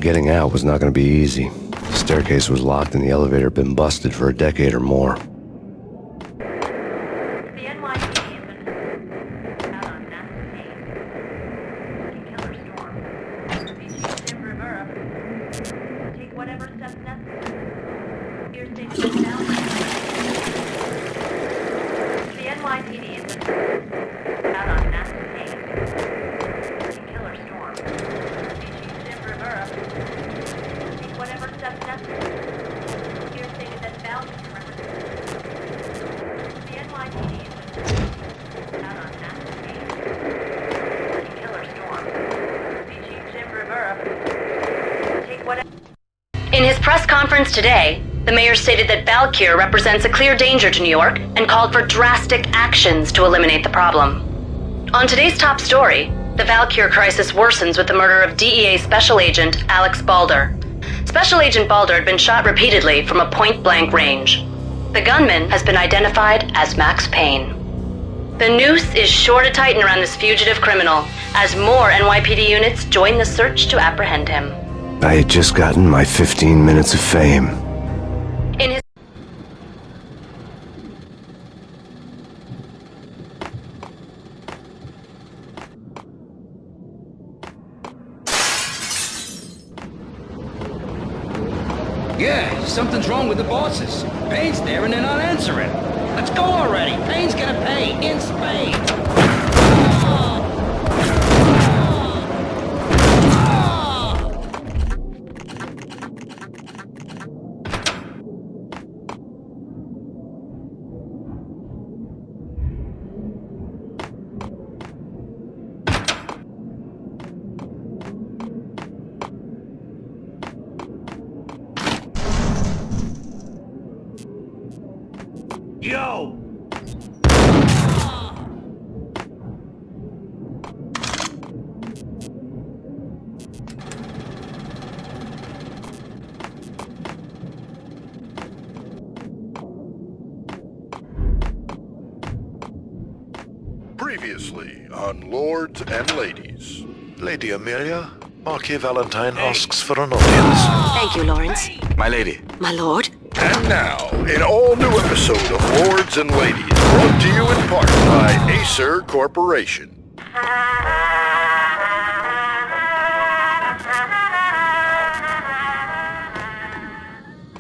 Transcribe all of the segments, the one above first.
getting out was not going to be easy. The staircase was locked and the elevator had been busted for a decade or more. The NYPD has been out on massive Payne. Killer storm. BG Sim Rivera. Take whatever steps necessary. Here's statement now. The NYPD has been out on massive Payne. Killer storm. BG Sim Rivera. Take whatever steps necessary. Here's stated that Val can represent. The NYPD has been out on massive Payne. Killer storm. BG Jim Rivera. Take whatever. In his press conference today, the mayor stated that Valkyr represents a clear danger to New York and called for drastic actions to eliminate the problem. On today's top story, the Valkyr crisis worsens with the murder of DEA Special Agent Alex Balder. Special Agent Balder had been shot repeatedly from a point-blank range. The gunman has been identified as Max Payne. The noose is sure to tighten around this fugitive criminal as more NYPD units join the search to apprehend him. I had just gotten my 15 minutes of fame. In his Yeah, something's wrong with the bosses. Payne's there and they're not answering. Let's go already. Payne's gonna pay in spades. Yo! Previously on Lords and Ladies. Lady Amelia, Marquis Valentine asks for an audience. Thank you, Lawrence. My lady. My lord. And now, an all-new episode of Lords and Ladies, brought to you in part by Acer Corporation.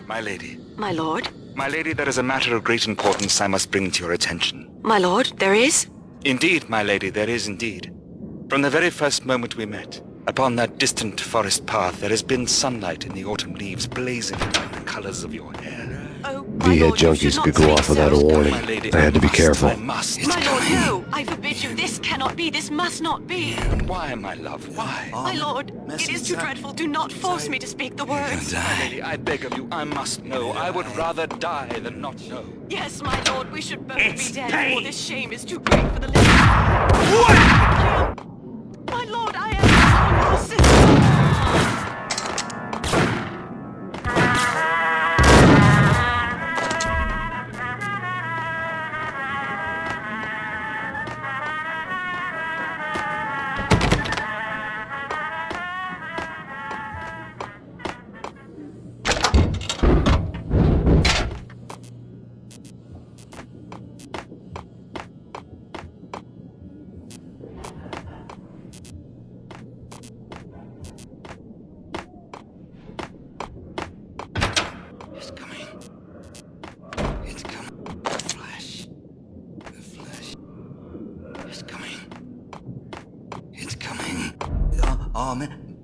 My lady. My lord. My lady, there is a matter of great importance I must bring to your attention. My lord, there is? Indeed, my lady, there is indeed. From the very first moment we met, upon that distant forest path, there has been sunlight in the autumn leaves blazing like the colors of your hair. Oh, V-head junkies could go off without a warning. My lady, I had to be careful. I must. My lord, no! I forbid you. This cannot be. This must not be. And why, my love, why? My lord, it is too dreadful. Do not force me to speak the words. My lady, I beg of you, I must know. I would rather die than not know. Yes, my lord, we should both be dead, for this shame is too great for the living. My lord, I am your sister.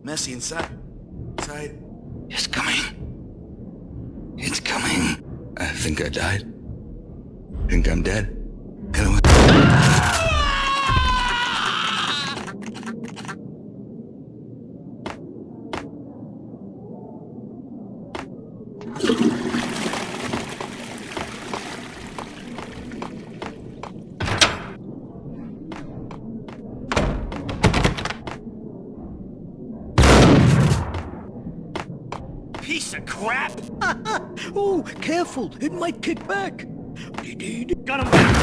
Messi inside. It's coming. It's coming. I think I died. Think I'm dead. Piece of crap! Oh, careful, it might kick back. Got him back!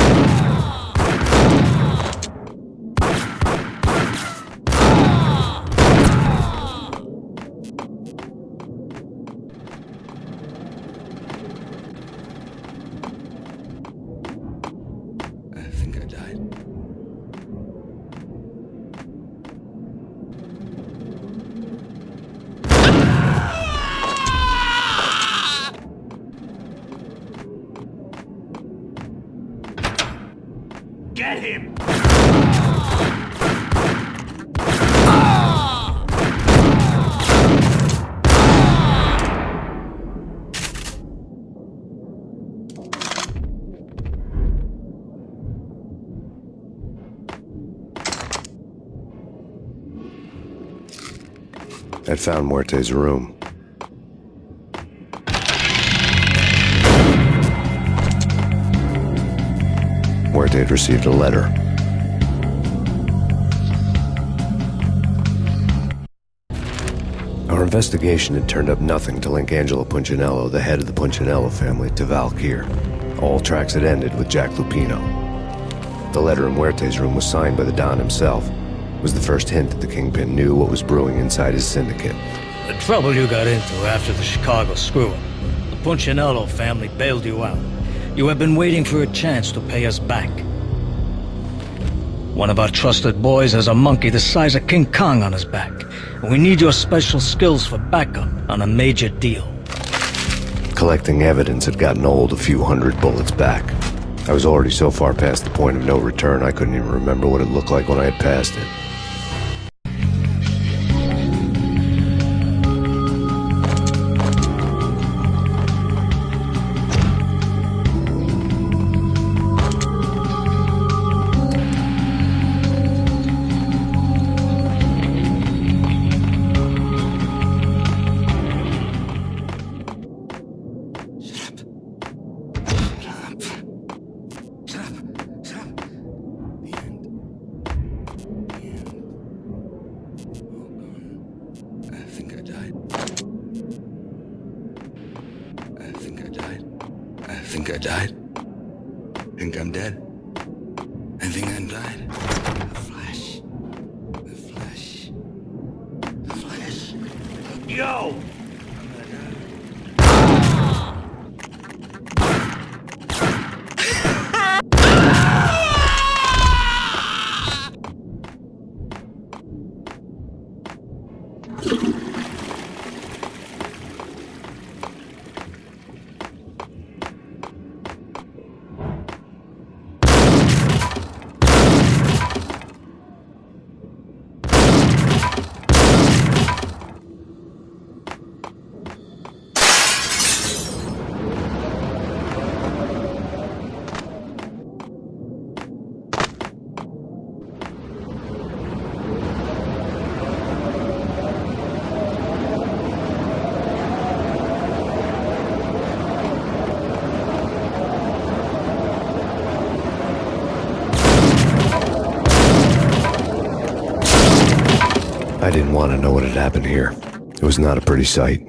died. Get him! I'd found Muerte's room. Muerte had received a letter. Our investigation had turned up nothing to link Angelo Punchinello, the head of the Punchinello family, to Valkyr. All tracks had ended with Jack Lupino. The letter in Muerte's room was signed by the Don himself. It was the first hint that the Kingpin knew what was brewing inside his syndicate. The trouble you got into after the Chicago screw-up. The Punchinello family bailed you out. You have been waiting for a chance to pay us back. One of our trusted boys has a monkey the size of King Kong on his back. And we need your special skills for backup on a major deal. Collecting evidence had gotten old a few hundred bullets back. I was already so far past the point of no return I couldn't even remember what it looked like when I had passed it. I didn't want to know what had happened here. It was not a pretty sight.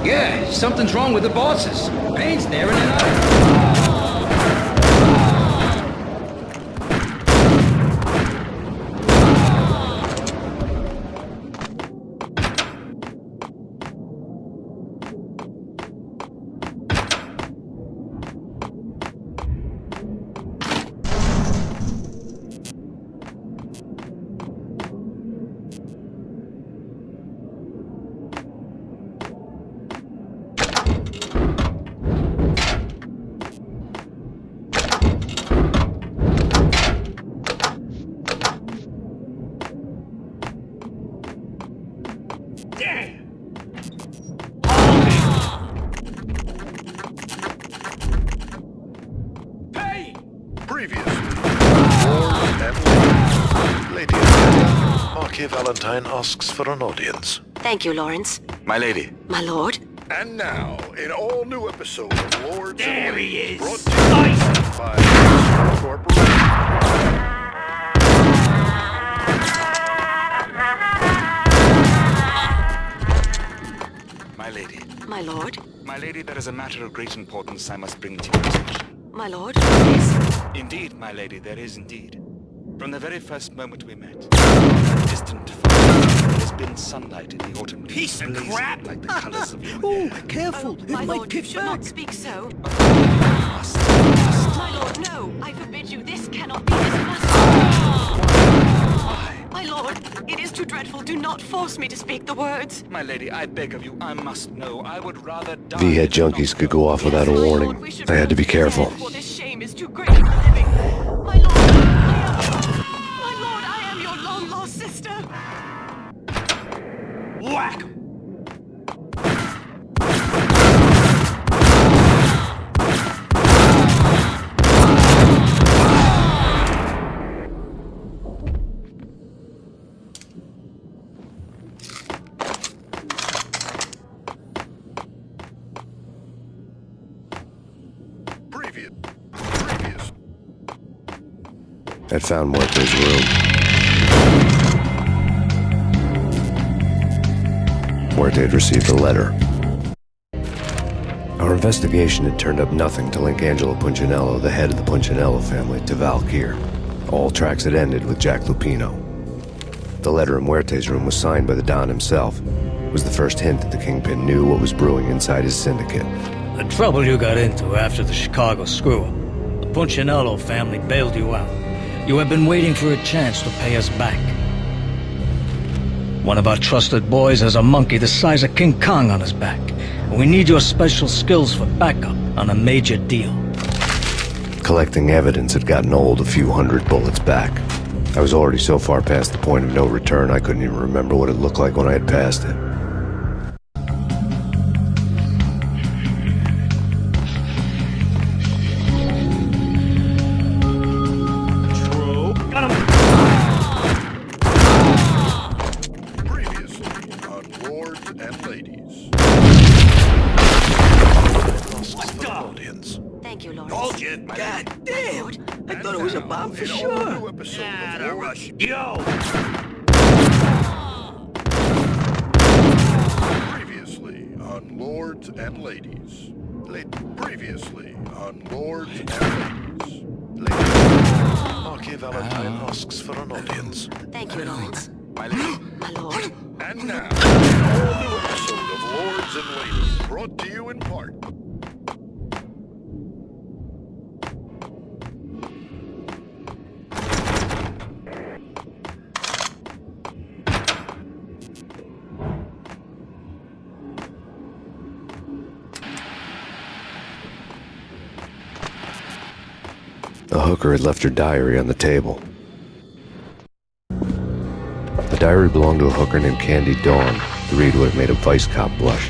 Yeah, something's wrong with the bosses. Payne's there and they're not... Previously, lords and ladies. Lady Amelia, Marquis Valentine asks for an audience. Thank you, Lawrence. My lady. My lord. And now, an all-new episode of Lords and Ladies, brought to you by Acer Corporation. My lady. My lord. My lady, there is a matter of great importance I must bring to your attention. My lord. Yes. Indeed, my lady, there is indeed. From the very first moment we met, distant far, there has been sunlight in the autumn leaves. Piece of blazing crap! like the colors of your Oh, hair. careful! My It might lord, you kick should not back! speak so. Must. My lord, no. I forbid you. This cannot be. This must. My lord, it is too dreadful. Do not force me to speak the words. My lady, I beg of you, I must know. I would rather die. V-head than not junkies could go off without a Yes, my warning. lord, we should I had to be both careful. dead, for this shame is too great for living. My lord, I am your long-lost sister. Whack! Previous. I'd found Muerte's room. Muerte had received a letter. Our investigation had turned up nothing to link Angelo Punchinello, the head of the Punchinello family, to Val Kier. All tracks had ended with Jack Lupino. The letter in Muerte's room was signed by the Don himself. It was the first hint that the Kingpin knew what was brewing inside his syndicate. The trouble you got into after the Chicago screw-up. The Punchinello family bailed you out. You have been waiting for a chance to pay us back. One of our trusted boys has a monkey the size of King Kong on his back. And we need your special skills for backup on a major deal. Collecting evidence had gotten old a few hundred bullets back. I was already so far past the point of no return I couldn't even remember what it looked like when I had passed it. Previously on Lords and Ladies. Asks for an audience. Thank you, Lawrence. Told you! God damn! I thought it was a bomb for An sure! all-new episode Nah, of the Lords. rush. Yo! Previously on Lords and Ladies. Previously on Lords and Ladies. Lady Amelia, Marquis Valentine asks for an audience. Thank you, Lawrence. My lady. My lord. And now, an all-new episode of Lords and Ladies, brought to you in part. The hooker had left her diary on the table. The diary belonged to a hooker named Candy Dawn. The read would have made a vice cop blush.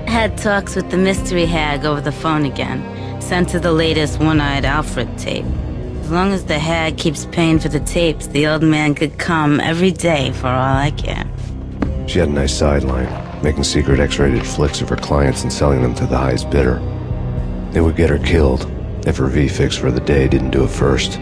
Had talks with the mystery hag over the phone again. Sent to the latest One-Eyed Alfred tape. As long as the hag keeps paying for the tapes, the old man could come every day for all I care. She had a nice sideline, making secret X-rated flicks of her clients and selling them to the highest bidder. It would get her killed if her V-fix for the day didn't do it first.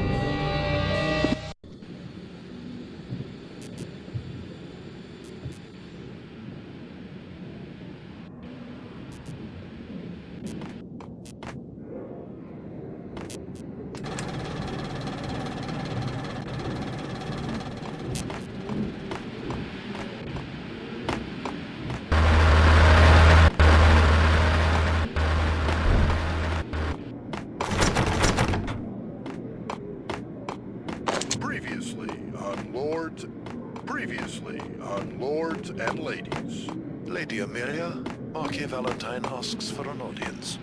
Previously on Lords and Ladies. Lady Amelia, Marquis Valentine asks for an audience.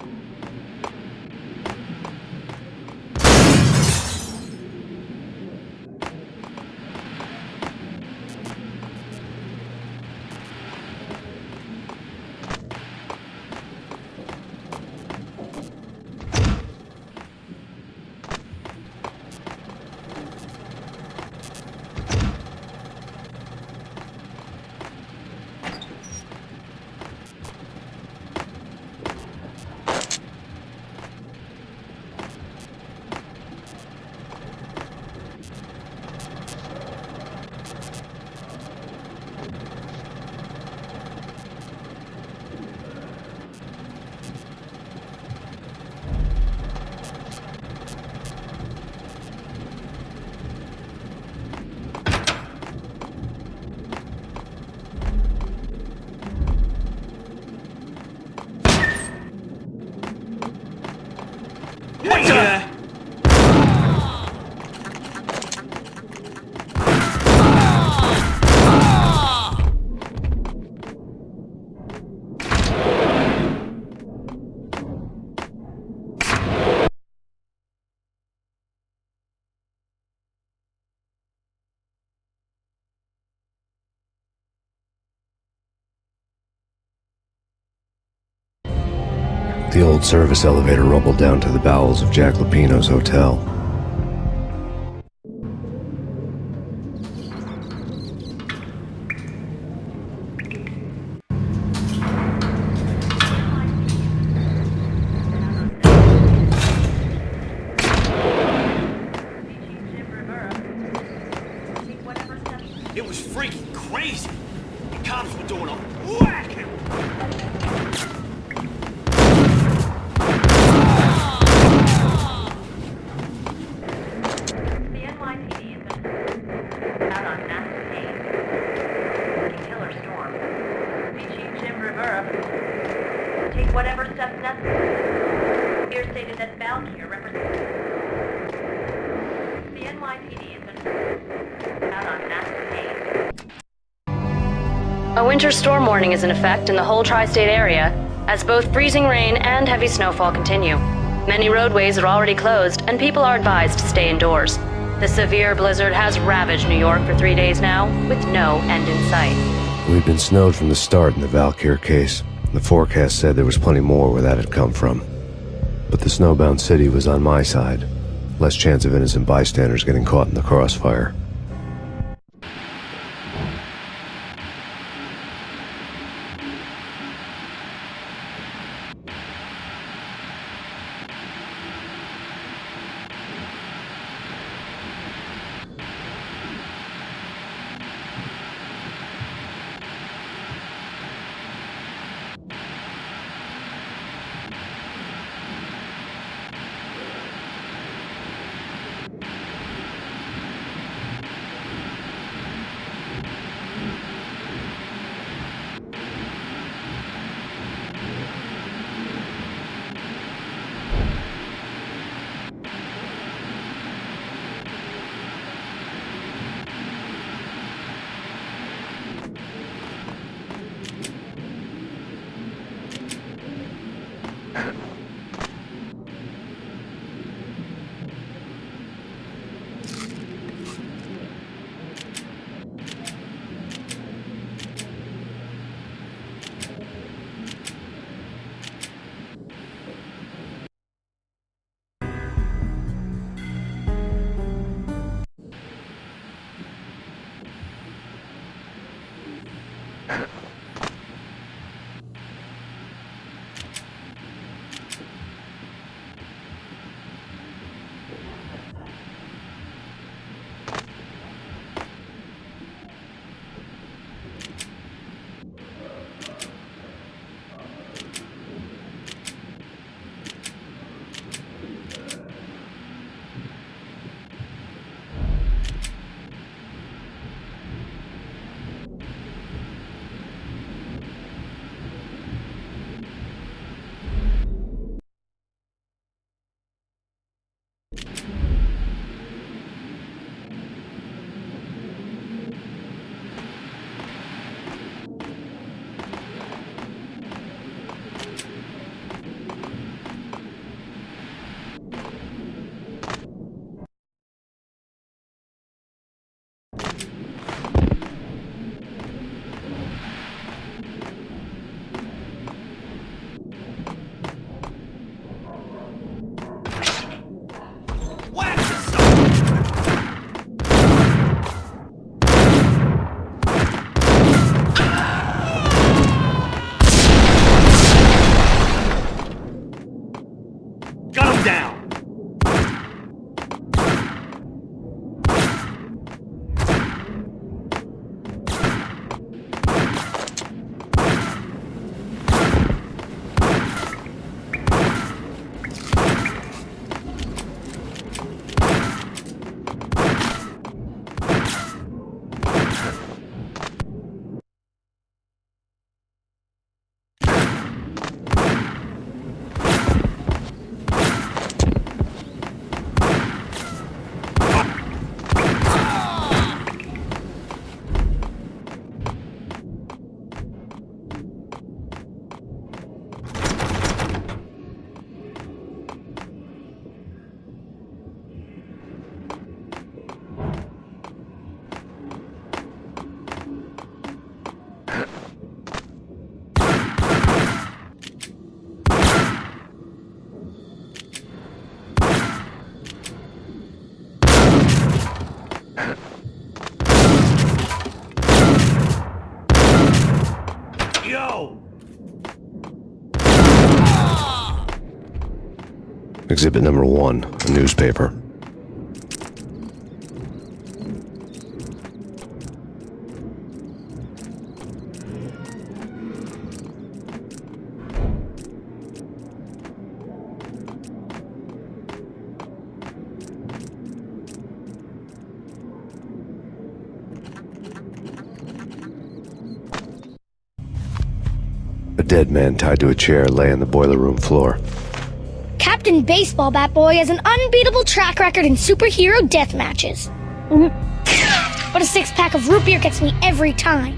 The old service elevator rumbled down to the bowels of Jack Lupino's hotel. It was freaking crazy. The cops were doing a whack. The NYPD has been out on massive Payne. Killer storm. Chief Jim Rivera take whatever steps necessary. Here stated that Valkyr represents. The NYPD has been out on massive Payne. A winter storm warning is in effect in the whole tri-state area, as both freezing rain and heavy snowfall continue. Many roadways are already closed, and people are advised to stay indoors. The severe blizzard has ravaged New York for 3 days now, with no end in sight. We'd been snowed from the start in the Valkyr case. The forecast said there was plenty more where that had come from. But the snowbound city was on my side. Less chance of innocent bystanders getting caught in the crossfire. Yo! Exhibit number 1, a newspaper. A dead man tied to a chair lay on the boiler room floor. Captain Baseball Bat Boy has an unbeatable track record in superhero death matches. But a 6-pack of root beer gets me every time.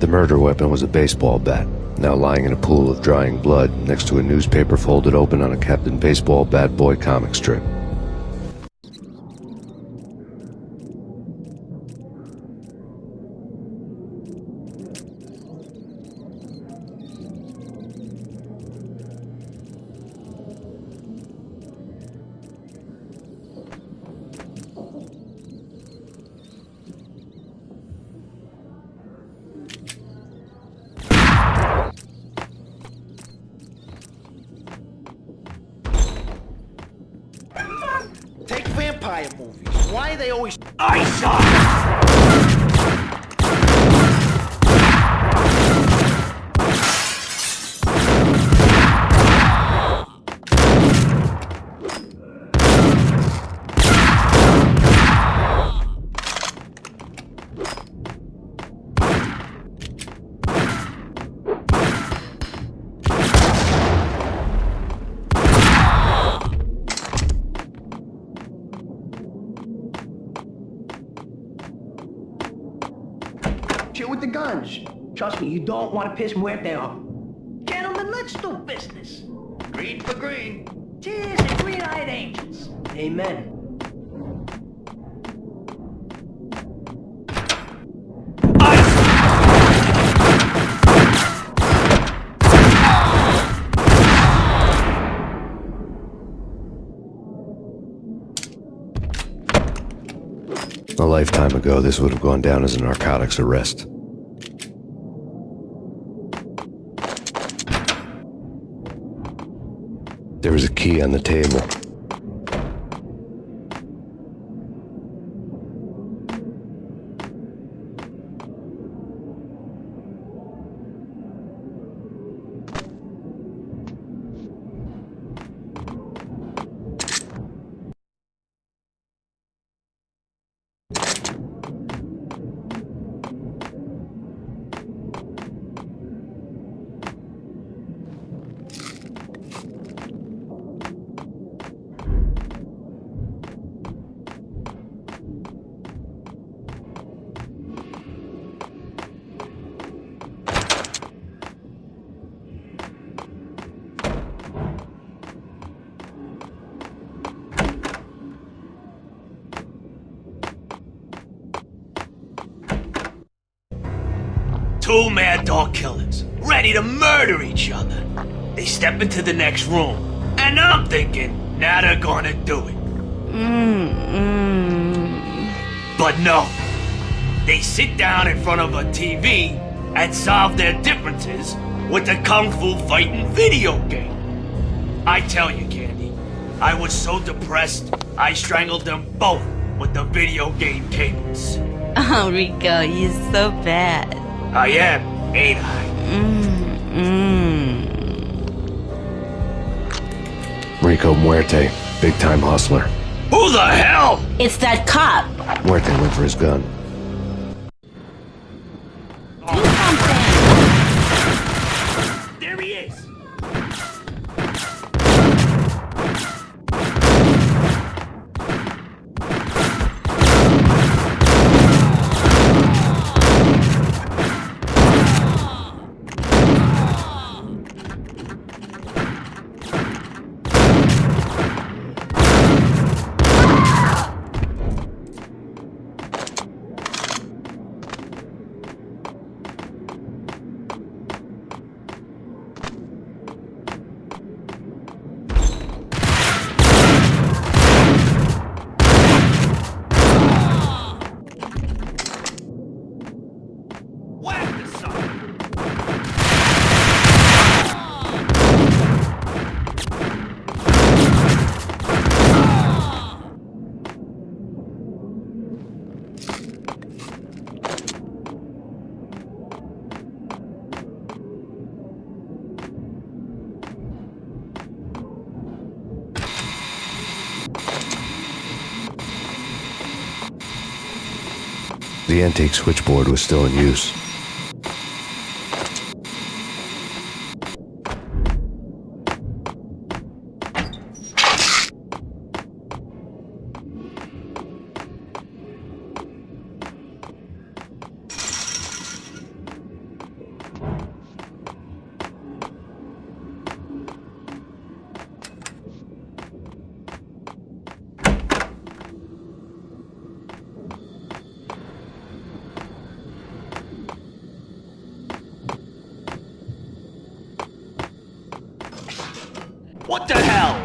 The murder weapon was a baseball bat, now lying in a pool of drying blood next to a newspaper folded open on a Captain Baseball Bat Boy comic strip. Take vampire movies. Why are they always... Ice on! Shit with the guns. Trust me, you don't want to piss Muerte off. Gentlemen, let's do business. Green for green. Cheers and green-eyed angels. Amen. A lifetime ago, this would have gone down as a narcotics arrest. There was a key on the table. Two mad dog killers, ready to murder each other. They step into the next room, and I'm thinking, now they're gonna do it. But no. They sit down in front of a TV and solve their differences with a kung fu fighting video game. I tell you, Candy, I was so depressed, I strangled them both with the video game cables. Oh, Rico, you're so bad. I am, ain't I? Rico Muerte, big-time hustler. Who the hell? It's that cop. Muerte went for his gun. Do something. There he is. The antique switchboard was still in use. What the hell?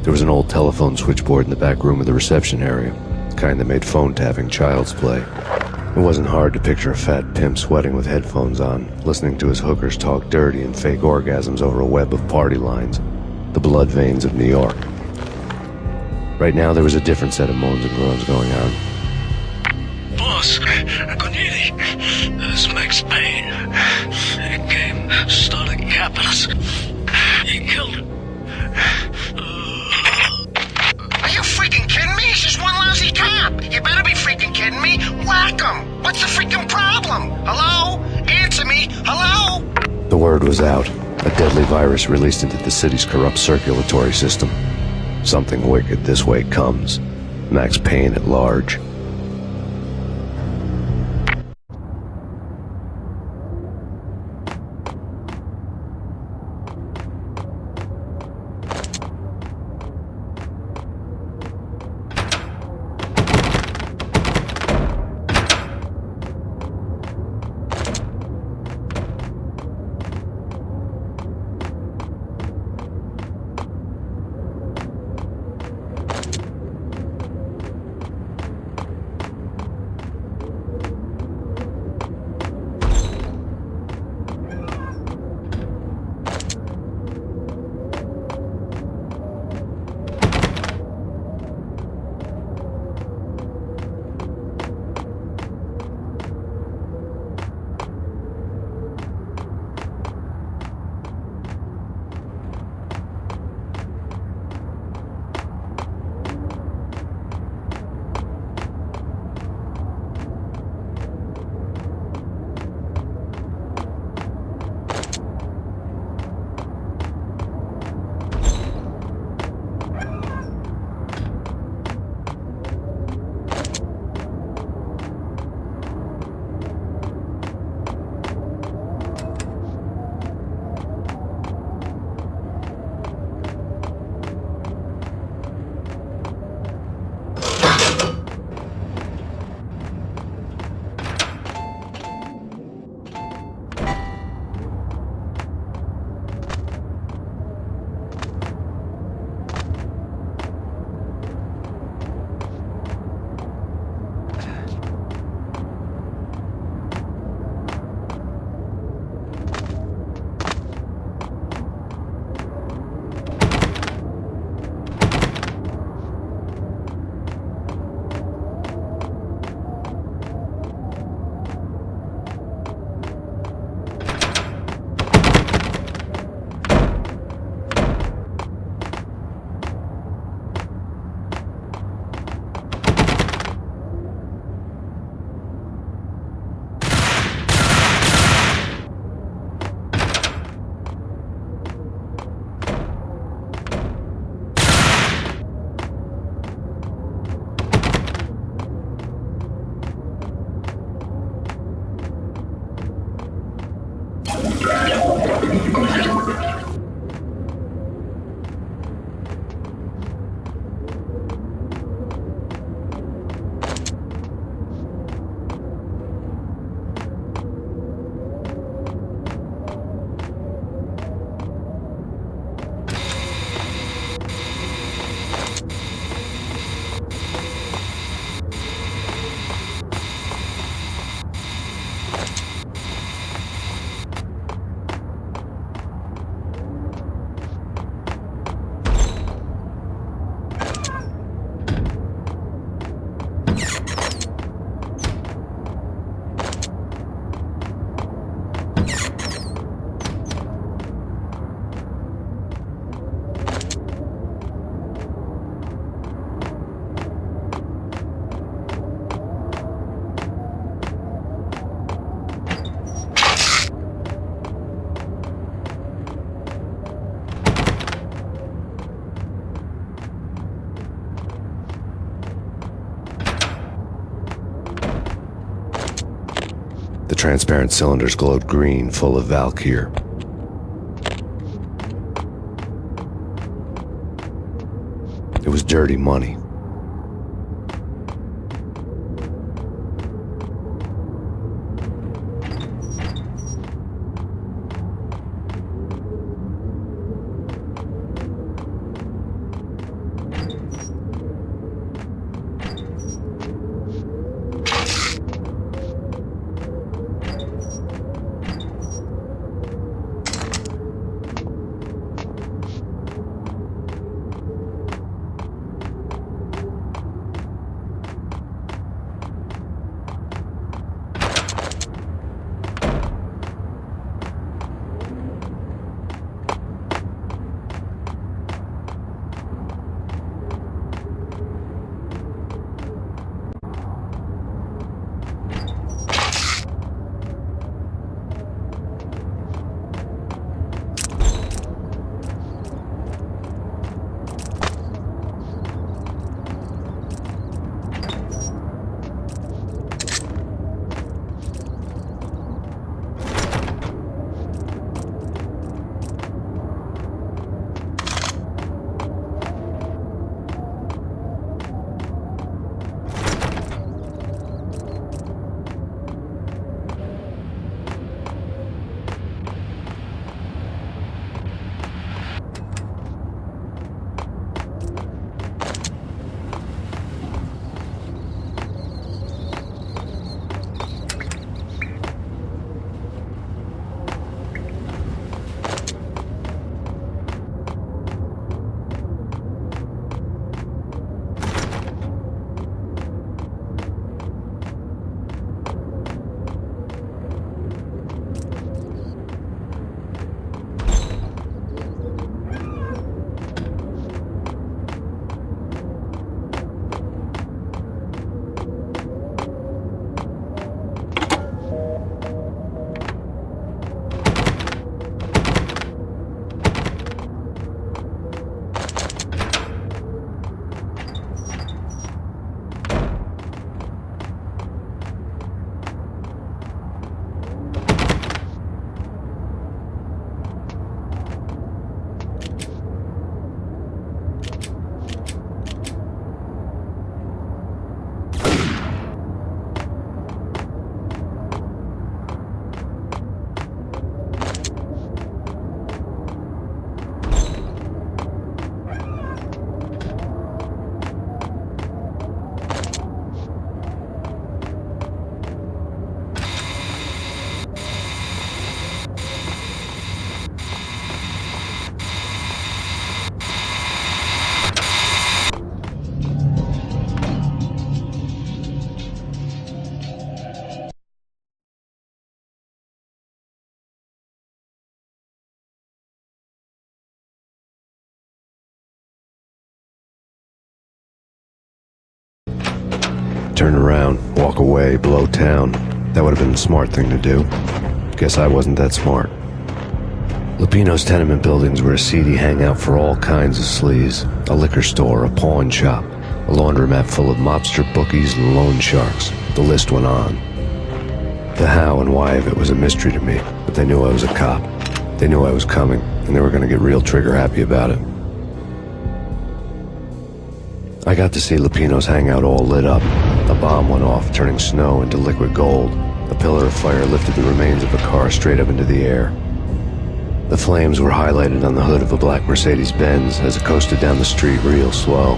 There was an old telephone switchboard in the back room of the reception area, the kind that made phone tapping child's play. It wasn't hard to picture a fat pimp sweating with headphones on, listening to his hookers talk dirty and fake orgasms over a web of party lines, the blood veins of New York. Right now there was a different set of moans and groans going on. Boss, Cornelia, this is Max Payne. He came, started capping us. He killed her. Are you freaking kidding me? He's just one lousy cop. You better be freaking kidding me. Whack him. What's the freaking problem? Hello? Answer me. Hello? The word was out. A deadly virus released into the city's corrupt circulatory system. Something wicked this way comes. Max Payne at large. transparent cylinders glowed green, full of Valkyr. It was dirty money. Turn around, walk away, blow town. That would have been the smart thing to do. Guess I wasn't that smart. Lupino's tenement buildings were a seedy hangout for all kinds of sleaze. A liquor store, a pawn shop, a laundromat full of mobster bookies and loan sharks. The list went on. The how and why of it was a mystery to me, but they knew I was a cop. They knew I was coming, and they were going to get real trigger-happy about it. I got to see Lupino's hangout all lit up. A bomb went off, turning snow into liquid gold. A pillar of fire lifted the remains of a car straight up into the air. The flames were highlighted on the hood of a black Mercedes-Benz as it coasted down the street real slow,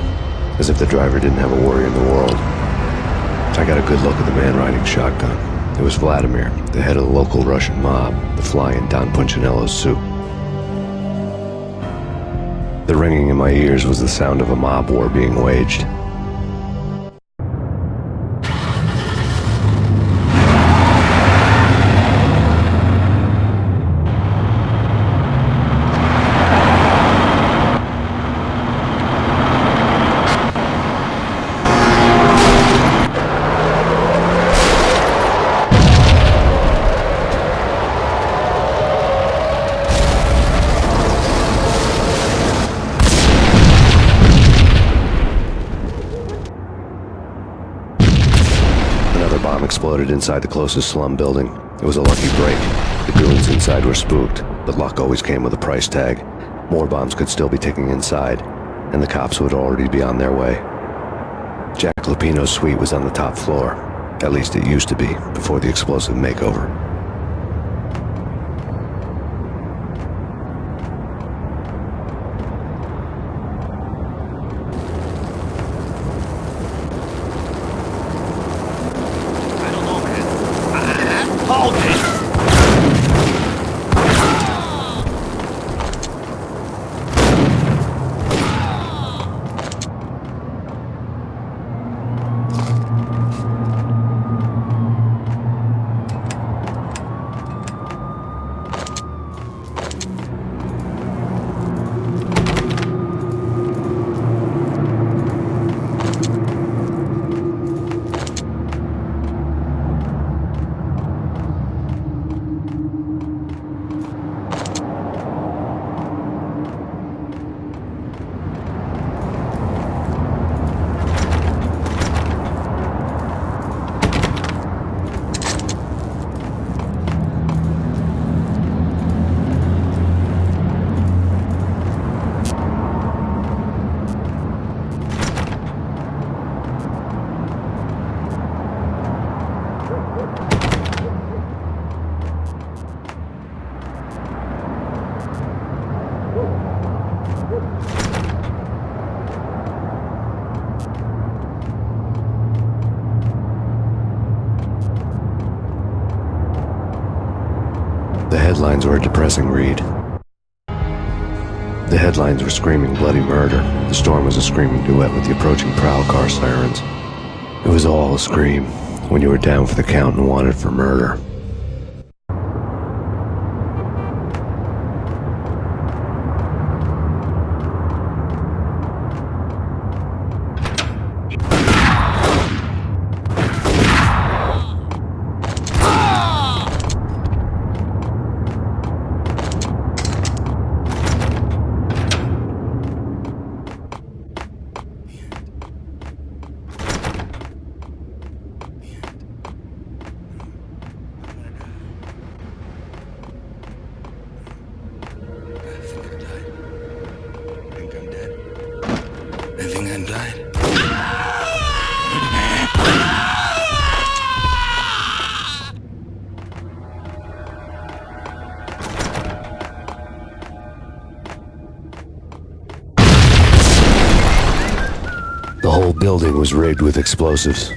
as if the driver didn't have a worry in the world. I got a good look at the man riding shotgun. It was Vladimir, the head of the local Russian mob, the fly in Don Punchinello's soup. The ringing in my ears was the sound of a mob war being waged. exploded inside the closest slum building. It was a lucky break. The goons inside were spooked, but luck always came with a price tag. More bombs could still be ticking inside, and the cops would already be on their way. Jack Lupino's suite was on the top floor. At least it used to be, before the explosive makeover. Hold it! The headlines were a depressing read. The headlines were screaming bloody murder. The storm was a screaming duet with the approaching prowl car sirens. It was all a scream when you were down for the count and wanted for murder. I think I died. The whole building was rigged with explosives.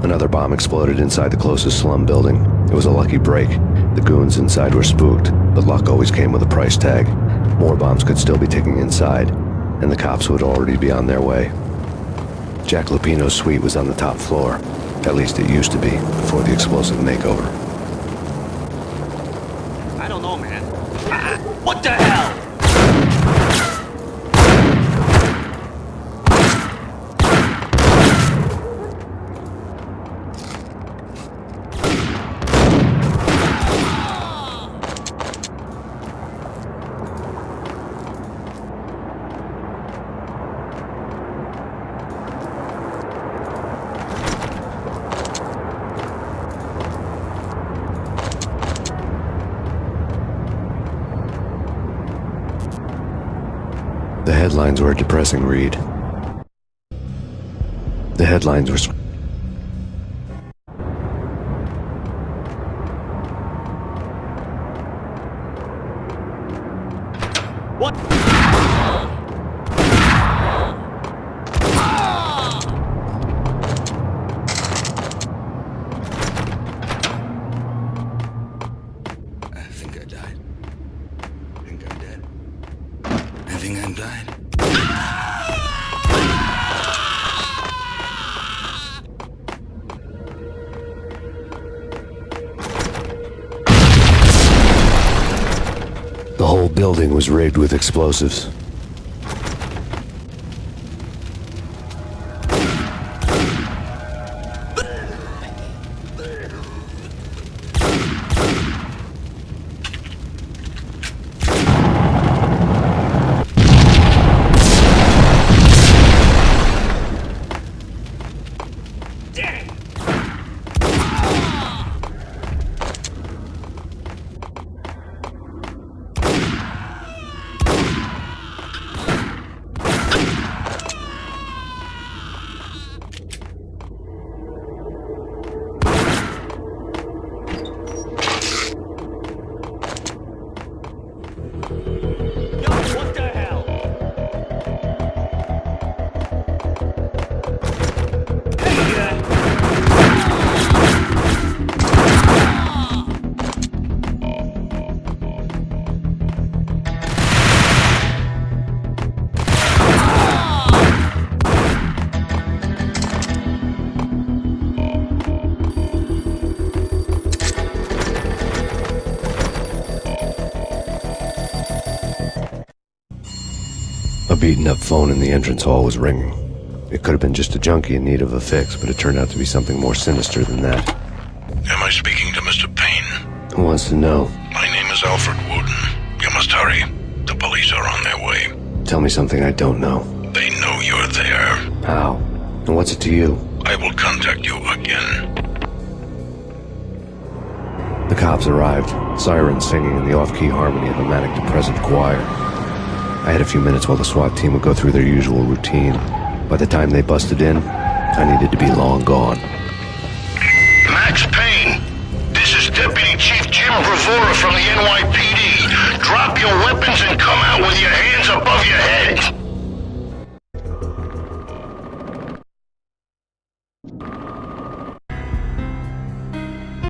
Another bomb exploded inside the closest slum building. It was a lucky break. The goons inside were spooked, but luck always came with a price tag. More bombs could still be ticking inside, and the cops would already be on their way. Jack Lupino's suite was on the top floor. At least it used to be, before the explosive makeover. I don't know, man. What the hell? headlines were a depressing read. The headlines were... What? I think I died. I think I'm dead. I think I'm died. The whole building was rigged with explosives. A beaten-up phone in the entrance hall was ringing. It could have been just a junkie in need of a fix, but it turned out to be something more sinister than that. Am I speaking to Mr. Payne? Who wants to know? My name is Alfred Wooden. You must hurry. The police are on their way. Tell me something I don't know. They know you're there. How? And what's it to you? I will contact you again. The cops arrived, sirens singing in the off-key harmony of a manic-depressive choir. I had a few minutes while the SWAT team would go through their usual routine. By the time they busted in, I needed to be long gone. Max Payne, this is Deputy Chief Jim Bravura from the NYPD. Drop your weapons and come out with your hands above your head.